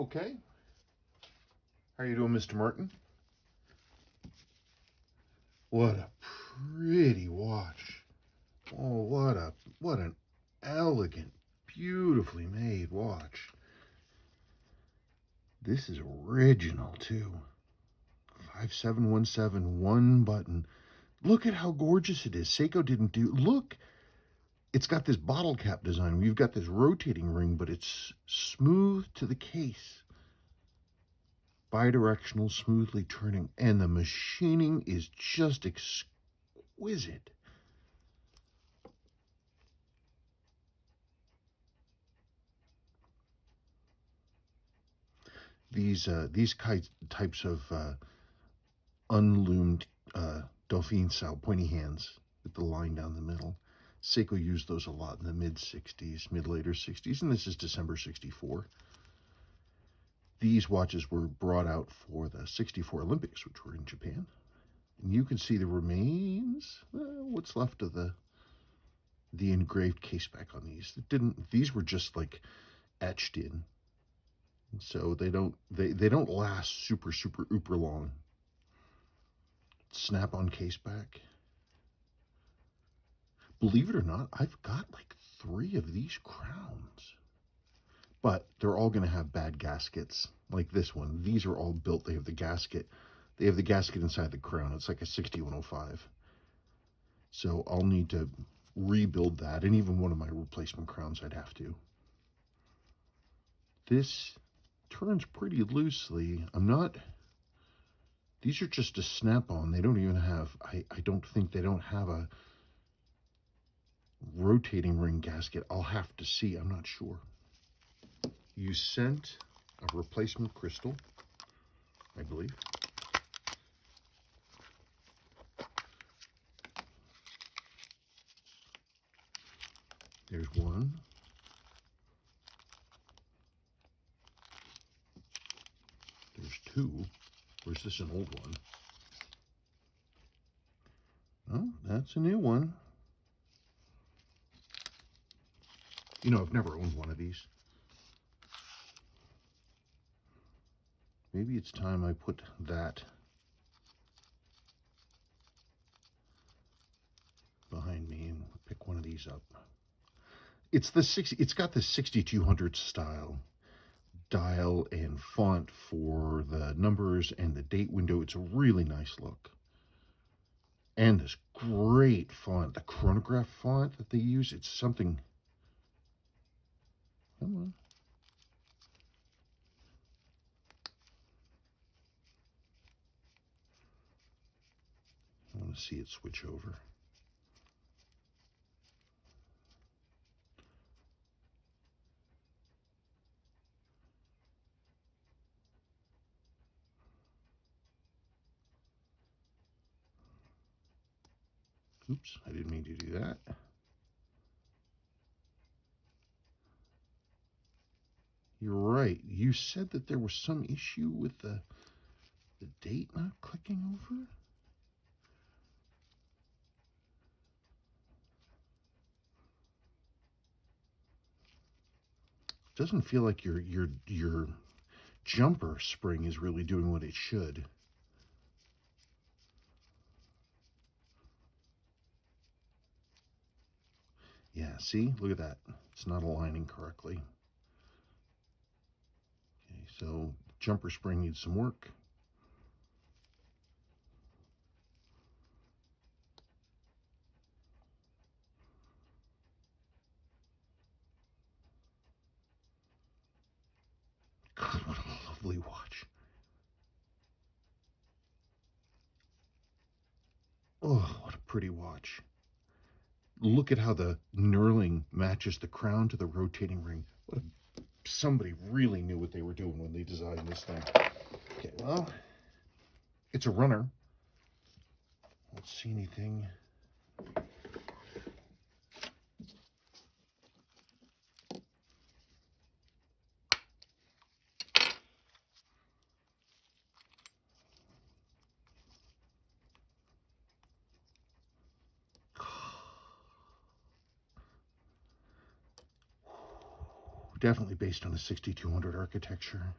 Okay. How are you doing, Mr. Martin? What a pretty watch. Oh, what an elegant, beautifully made watch. This is original too. 5717, one button. Look at how gorgeous it is. Seiko didn't do. Look, it's got this bottle cap design. We've got this rotating ring, but it's smooth to the case. Bidirectional, smoothly turning, and the machining is just exquisite. These types of unloomed Dauphine style pointy hands with the line down the middle. Seiko used those a lot in the mid-later 60s, and this is December 64. These watches were brought out for the 64 Olympics, which were in Japan. And you can see the remains, what's left of the engraved case back on these. These were just like etched in. And so they don't last super uber long. Snap-on case back. Believe it or not, I've got like 3 of these crowns. But they're all going to have bad gaskets, like this one. These are all built. They have the gasket. They have the gasket inside the crown. It's like a 6105. So I'll need to rebuild that, and even one of my replacement crowns I'd have to. This turns pretty loosely. These are just a snap-on. They don't even have, I don't think they don't have a rotating ring gasket. I'll have to see. I'm not sure. You sent a replacement crystal, I believe. There's one. There's 2. Or is this an old one? Oh, that's a new one. You know, I've never owned one of these. Maybe it's time I put that behind me and pick one of these up. It's got the 6200 style dial and font for the numbers and the date window. It's a really nice look. And this great font, the chronograph font that they use, it's something. Come on. I want to see it switch over. Oops, I didn't mean to do that. You're right. You said that there was some issue with the date not clicking over. Doesn't feel like your jumper spring is really doing what it should. Yeah, see? Look at that. It's not aligning correctly. Okay, so jumper spring needs some work. God, what a lovely watch. Oh, what a pretty watch. Look at how the knurling matches the crown to the rotating ring. Somebody really knew what they were doing when they designed this thing. Okay, well, it's a runner. I don't see anything. Definitely based on a 6200 architecture.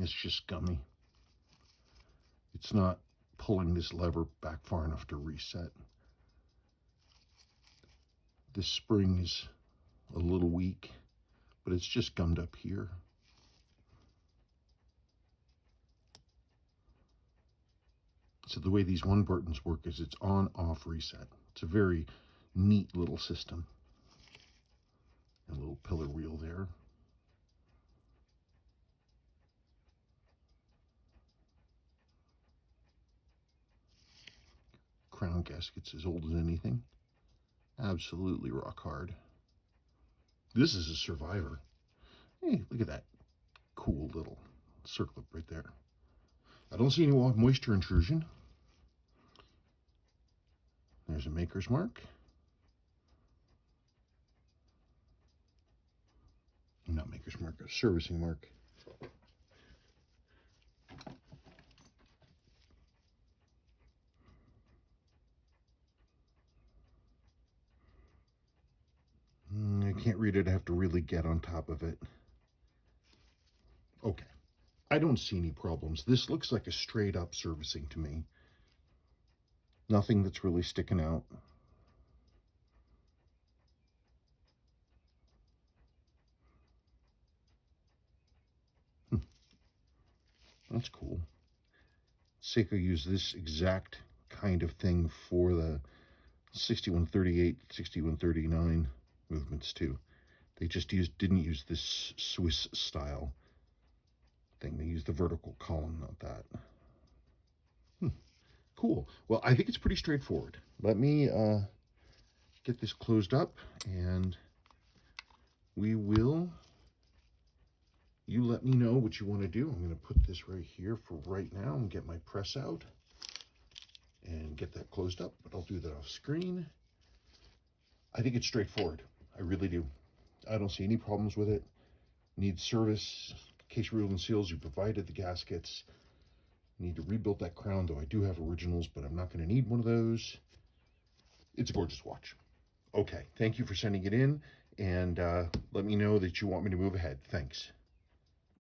It's just gummy. It's not pulling this lever back far enough to reset. This spring is a little weak, but it's just gummed up here. So the way these one buttons work is it's on, off, reset. It's a very neat little system. And a little pillar wheel there. Crown gaskets as old as anything. Absolutely rock hard. This is a survivor. Hey, look at that cool little circlip right there. I don't see any moisture intrusion. There's a maker's mark. Not maker's mark, a servicing mark. I can't read it. I have to really get on top of it. Okay. I don't see any problems. This looks like a straight up servicing to me. Nothing that's really sticking out. That's cool. Seiko used this exact kind of thing for the 6138, 6139 movements too. They just didn't use this Swiss style thing. They used the vertical column, not that. Cool. Well, I think it's pretty straightforward. Let me get this closed up, and you let me know what you want to do. I'm going to put this right here for right now and get my press out and get that closed up, but I'll do that off screen. I think it's straightforward. I really do. I don't see any problems with it. Needs service. Case reels and seals, you provided the gaskets. Need to rebuild that crown, though I do have originals, but I'm not going to need one of those. It's a gorgeous watch. Okay, thank you for sending it in, and let me know that you want me to move ahead. Thanks.